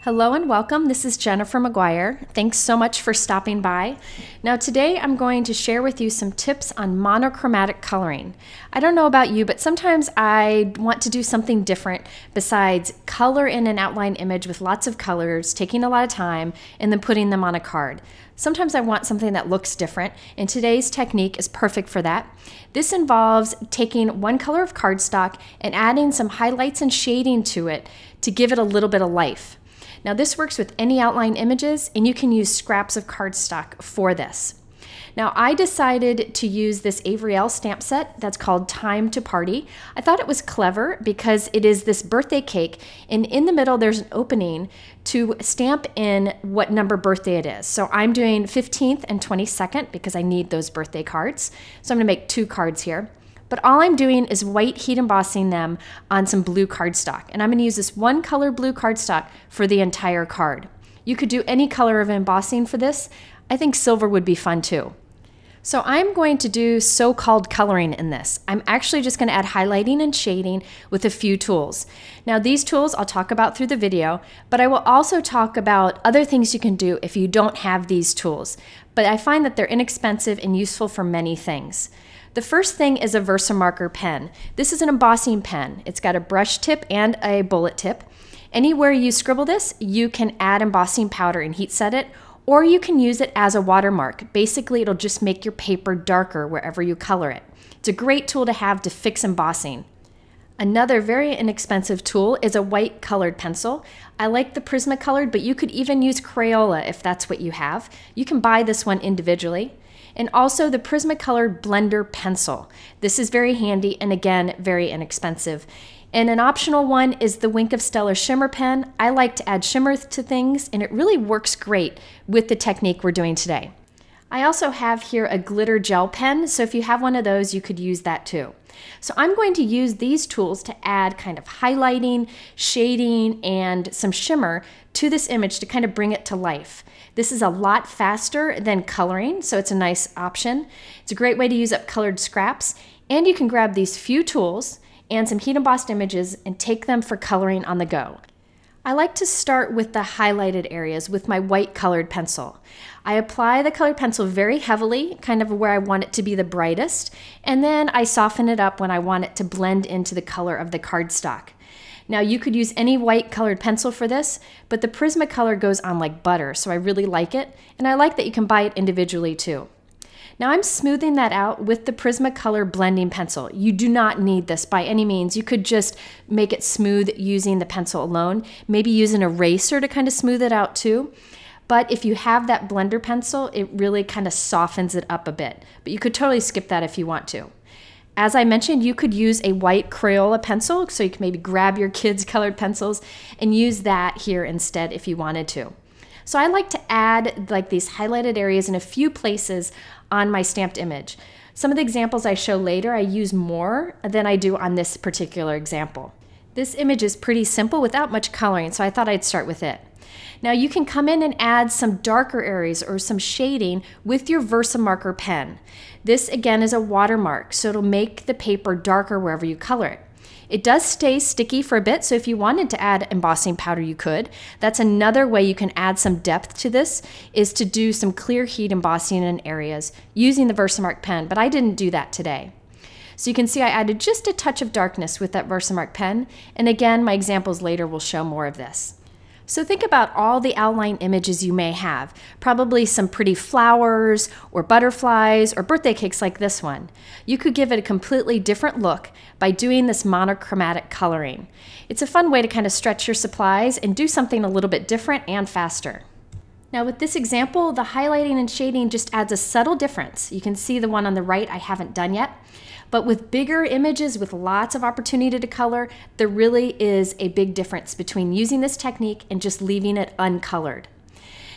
Hello and welcome. This is Jennifer McGuire. Thanks so much for stopping by. Now today I'm going to share with you some tips on monochromatic coloring. I don't know about you, but sometimes I want to do something different besides color in an outline image with lots of colors, taking a lot of time, and then putting them on a card. Sometimes I want something that looks different, and today's technique is perfect for that. This involves taking one color of cardstock and adding some highlights and shading to it to give it a little bit of life. Now this works with any outline images, and you can use scraps of cardstock for this. Now I decided to use this Avery Elle stamp set that's called Time to Party. I thought it was clever because it is this birthday cake, and in the middle there's an opening to stamp in what number birthday it is. So I'm doing 15th and 22nd because I need those birthday cards. So I'm gonna make 2 cards here. But all I'm doing is white heat embossing them on some blue cardstock. And I'm going to use this one color blue cardstock for the entire card. You could do any color of embossing for this. I think silver would be fun too. So I'm going to do so-called coloring in this. I'm actually just going to add highlighting and shading with a few tools. Now these tools I'll talk about through the video, but I will also talk about other things you can do if you don't have these tools. But I find that they're inexpensive and useful for many things. The first thing is a Versamarker pen. This is an embossing pen. It's got a brush tip and a bullet tip. Anywhere you scribble this, you can add embossing powder and heat set it, or you can use it as a watermark. Basically, it'll just make your paper darker wherever you color it. It's a great tool to have to fix embossing. Another very inexpensive tool is a white colored pencil. I like the Prismacolored, but you could even use Crayola if that's what you have. You can buy this one individually. And also the Prismacolored Blender pencil. This is very handy and again, very inexpensive. And an optional one is the Wink of Stella Shimmer pen. I like to add shimmer to things, and it really works great with the technique we're doing today. I also have here a glitter gel pen, so if you have one of those, you could use that too. So I'm going to use these tools to add kind of highlighting, shading, and some shimmer to this image to kind of bring it to life. This is a lot faster than coloring, so it's a nice option. It's a great way to use up colored scraps, and you can grab these few tools and some heat embossed images and take them for coloring on the go. I like to start with the highlighted areas with my white colored pencil. I apply the colored pencil very heavily, kind of where I want it to be the brightest, and then I soften it up when I want it to blend into the color of the cardstock. Now you could use any white colored pencil for this, but the Prismacolor goes on like butter, so I really like it, and I like that you can buy it individually too. Now I'm smoothing that out with the Prismacolor blending pencil. You do not need this by any means. You could just make it smooth using the pencil alone, maybe use an eraser to kind of smooth it out too. But if you have that blender pencil, it really kind of softens it up a bit. But you could totally skip that if you want to. As I mentioned, you could use a white Crayola pencil, so you can maybe grab your kids' colored pencils and use that here instead if you wanted to. So I like to add like these highlighted areas in a few places on my stamped image. Some of the examples I show later, I use more than I do on this particular example. This image is pretty simple without much coloring, so I thought I'd start with it. Now you can come in and add some darker areas or some shading with your Versamarker pen. This again is a watermark, so it'll make the paper darker wherever you color it. It does stay sticky for a bit, so if you wanted to add embossing powder, you could. That's another way you can add some depth to this, is to do some clear heat embossing in areas using the Versamark pen, but I didn't do that today. So you can see I added just a touch of darkness with that Versamark pen, and again, my examples later will show more of this. So think about all the outline images you may have, probably some pretty flowers or butterflies or birthday cakes like this one. You could give it a completely different look by doing this monochromatic coloring. It's a fun way to kind of stretch your supplies and do something a little bit different and faster. Now with this example, the highlighting and shading just adds a subtle difference. You can see the one on the right I haven't done yet. But with bigger images with lots of opportunity to color, there really is a big difference between using this technique and just leaving it uncolored.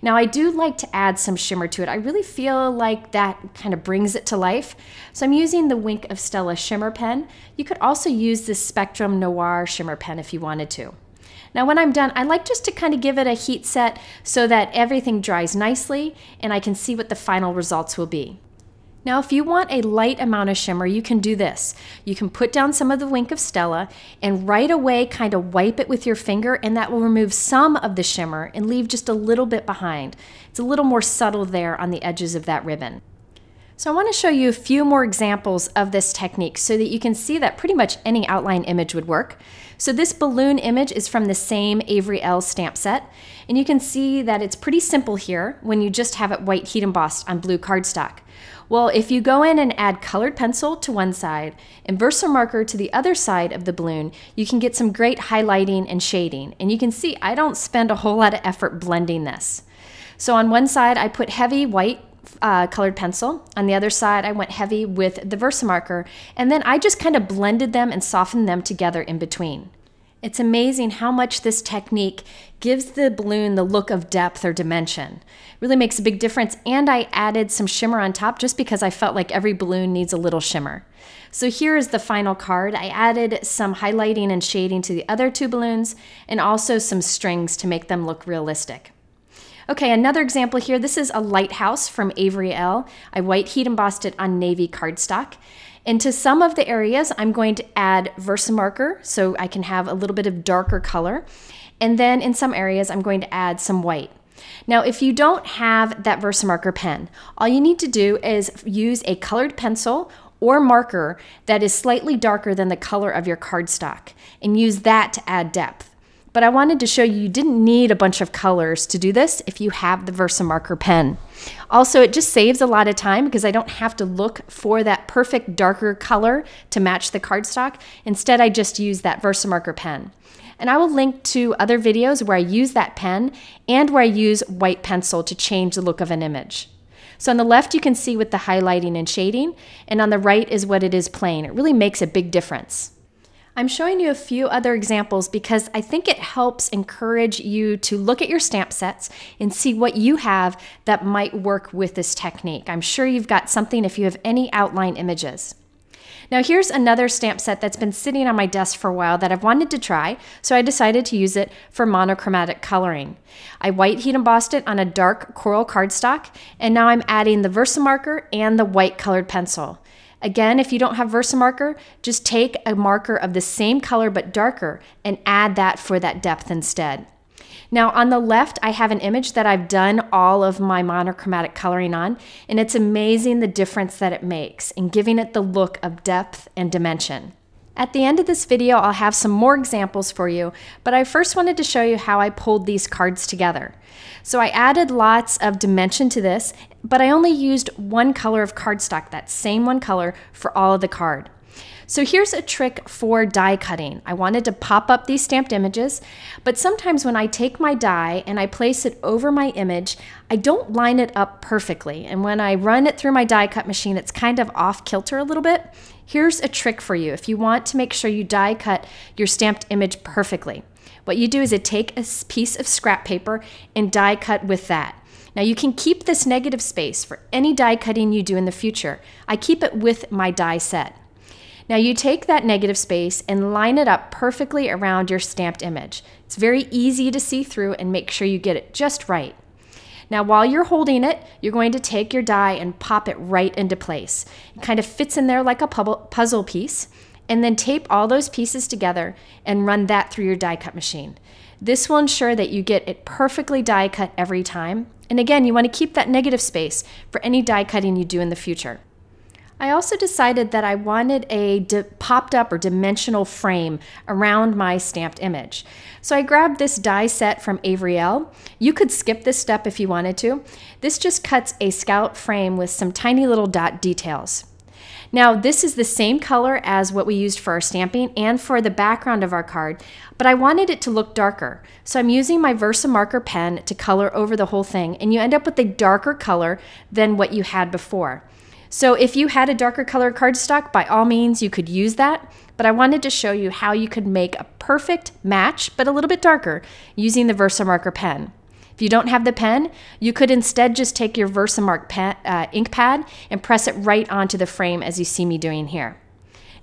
Now I do like to add some shimmer to it. I really feel like that kind of brings it to life. So I'm using the Wink of Stella Shimmer pen. You could also use this Spectrum Noir Shimmer pen if you wanted to. Now when I'm done, I like just to kind of give it a heat set so that everything dries nicely and I can see what the final results will be. Now, if you want a light amount of shimmer, you can do this. You can put down some of the ink of Stella and right away kind of wipe it with your finger, and that will remove some of the shimmer and leave just a little bit behind. It's a little more subtle there on the edges of that ribbon. So I want to show you a few more examples of this technique so that you can see that pretty much any outline image would work. So this balloon image is from the same Avery Elle stamp set, and you can see that it's pretty simple here when you just have it white heat embossed on blue cardstock. Well, if you go in and add colored pencil to one side and Versamarker to the other side of the balloon, you can get some great highlighting and shading. And you can see I don't spend a whole lot of effort blending this. So on one side, I put heavy white colored pencil. On the other side, I went heavy with the Versamarker, and then I just kind of blended them and softened them together in between. It's amazing how much this technique gives the balloon the look of depth or dimension. It really makes a big difference, and I added some shimmer on top just because I felt like every balloon needs a little shimmer. So here is the final card. I added some highlighting and shading to the other two balloons and also some strings to make them look realistic. Okay, another example here. This is a Lighthouse from Avery Elle. I white heat embossed it on navy cardstock. And to some of the areas, I'm going to add Versamarker so I can have a little bit of darker color. And then in some areas, I'm going to add some white. Now, if you don't have that Versamarker pen, all you need to do is use a colored pencil or marker that is slightly darker than the color of your cardstock and use that to add depth. But I wanted to show you didn't need a bunch of colors to do this if you have the Versamarker pen. Also, it just saves a lot of time because I don't have to look for that perfect darker color to match the cardstock. Instead, I just use that Versamarker pen. And I will link to other videos where I use that pen and where I use white pencil to change the look of an image. So on the left, you can see with the highlighting and shading, and on the right is what it is plain. It really makes a big difference. I'm showing you a few other examples because I think it helps encourage you to look at your stamp sets and see what you have that might work with this technique. I'm sure you've got something if you have any outline images. Now here's another stamp set that's been sitting on my desk for a while that I've wanted to try, so I decided to use it for monochromatic coloring. I white heat embossed it on a dark coral cardstock, and now I'm adding the Versamarker and the white colored pencil. Again, if you don't have Versamarker, just take a marker of the same color but darker and add that for that depth instead. Now on the left, I have an image that I've done all of my monochromatic coloring on, and it's amazing the difference that it makes in giving it the look of depth and dimension. At the end of this video, I'll have some more examples for you, but I first wanted to show you how I pulled these cards together. So I added lots of dimension to this, but I only used one color of cardstock, that same one color, for all of the card. So here's a trick for die cutting. I wanted to pop up these stamped images, but sometimes when I take my die and I place it over my image, I don't line it up perfectly. And when I run it through my die cut machine, it's kind of off kilter a little bit. Here's a trick for you if you want to make sure you die cut your stamped image perfectly. What you do is take a piece of scrap paper and die cut with that. Now you can keep this negative space for any die cutting you do in the future. I keep it with my die set. Now you take that negative space and line it up perfectly around your stamped image. It's very easy to see through and make sure you get it just right. Now while you're holding it, you're going to take your die and pop it right into place. It kind of fits in there like a puzzle piece, and then tape all those pieces together and run that through your die cut machine. This will ensure that you get it perfectly die cut every time. And again, you want to keep that negative space for any die cutting you do in the future. I also decided that I wanted a popped up or dimensional frame around my stamped image. So I grabbed this die set from Avery Elle. You could skip this step if you wanted to. This just cuts a scallop frame with some tiny little dot details. Now this is the same color as what we used for our stamping and for the background of our card, but I wanted it to look darker. So I'm using my Versamarker pen to color over the whole thing, and you end up with a darker color than what you had before. So if you had a darker color cardstock, by all means you could use that, but I wanted to show you how you could make a perfect match, but a little bit darker, using the Versamarker pen. If you don't have the pen, you could instead just take your Versamark ink pad and press it right onto the frame as you see me doing here.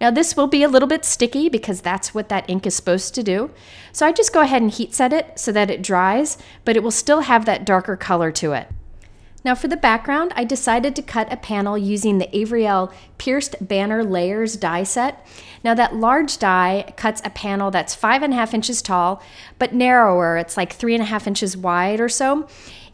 Now this will be a little bit sticky because that's what that ink is supposed to do. So I just go ahead and heat set it so that it dries, but it will still have that darker color to it. Now for the background, I decided to cut a panel using the Avriel Pierced Banner Layers die set. Now that large die cuts a panel that's 5.5 inches tall, but narrower. It's like 3.5 inches wide or so.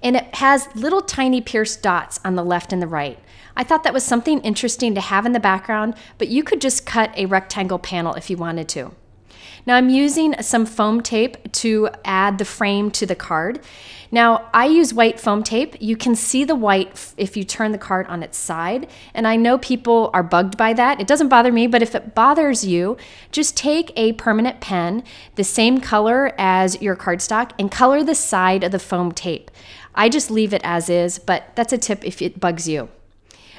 And it has little tiny pierced dots on the left and the right. I thought that was something interesting to have in the background, but you could just cut a rectangle panel if you wanted to. Now I'm using some foam tape to add the frame to the card. Now I use white foam tape. You can see the white if you turn the card on its side, and I know people are bugged by that. It doesn't bother me, but if it bothers you, just take a permanent pen, the same color as your cardstock, and color the side of the foam tape. I just leave it as is, but that's a tip if it bugs you.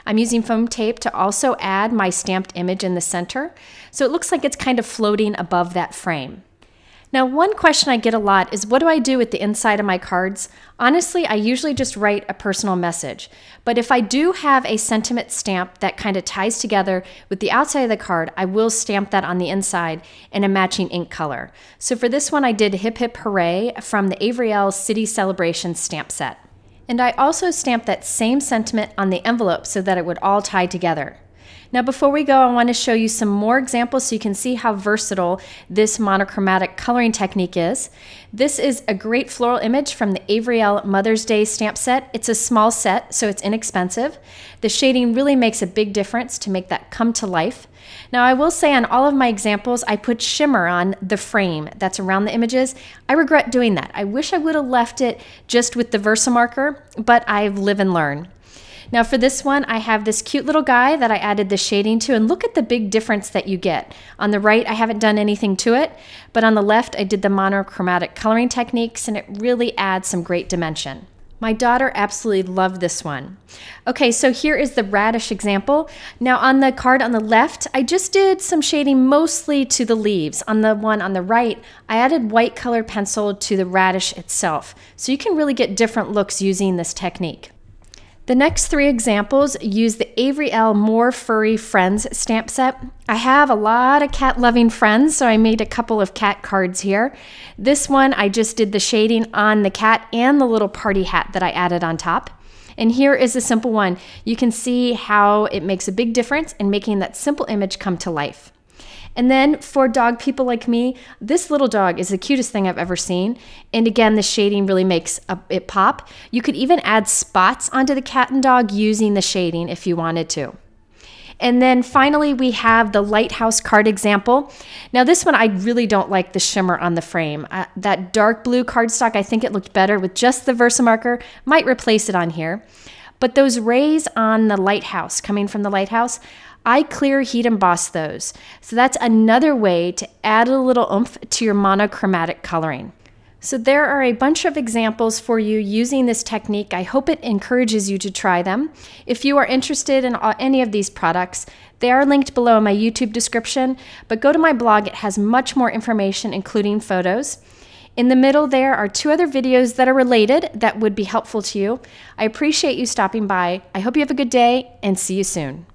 I'm using foam tape to also add my stamped image in the center, so it looks like it's kind of floating above that frame. Now, one question I get a lot is, what do I do with the inside of my cards? Honestly, I usually just write a personal message, but if I do have a sentiment stamp that kind of ties together with the outside of the card, I will stamp that on the inside in a matching ink color. So for this one, I did Hip Hip Hooray from the Avriel City Celebration stamp set. And I also stamped that same sentiment on the envelope so that it would all tie together. Now before we go, I want to show you some more examples so you can see how versatile this monochromatic coloring technique is. This is a great floral image from the Avriel Mother's Day stamp set. It's a small set, so it's inexpensive. The shading really makes a big difference to make that come to life. Now I will say on all of my examples, I put shimmer on the frame that's around the images. I regret doing that. I wish I would have left it just with the Versamarker, but I live and learn. Now for this one, I have this cute little guy that I added the shading to, and look at the big difference that you get. On the right, I haven't done anything to it, but on the left, I did the monochromatic coloring techniques, and it really adds some great dimension. My daughter absolutely loved this one. Okay, so here is the radish example. Now on the card on the left, I just did some shading mostly to the leaves. On the one on the right, I added white colored pencil to the radish itself. So you can really get different looks using this technique. The next three examples use the Avriel More Furry Friends stamp set. I have a lot of cat-loving friends, so I made a couple of cat cards here. This one, I just did the shading on the cat and the little party hat that I added on top. And here is a simple one. You can see how it makes a big difference in making that simple image come to life. And then for dog people like me, this little dog is the cutest thing I've ever seen. And again, the shading really makes it pop. You could even add spots onto the cat and dog using the shading if you wanted to. And then finally, we have the Lighthouse card example. Now this one, I really don't like the shimmer on the frame. That dark blue cardstock, I think it looked better with just the Versamarker. Might replace it on here. But those rays on the lighthouse, coming from the lighthouse, I clear heat emboss those. So that's another way to add a little oomph to your monochromatic coloring. So there are a bunch of examples for you using this technique. I hope it encourages you to try them. If you are interested in any of these products, they are linked below in my YouTube description, but go to my blog. It has much more information, including photos. In the middle there are 2 other videos that are related that would be helpful to you. I appreciate you stopping by. I hope you have a good day and see you soon.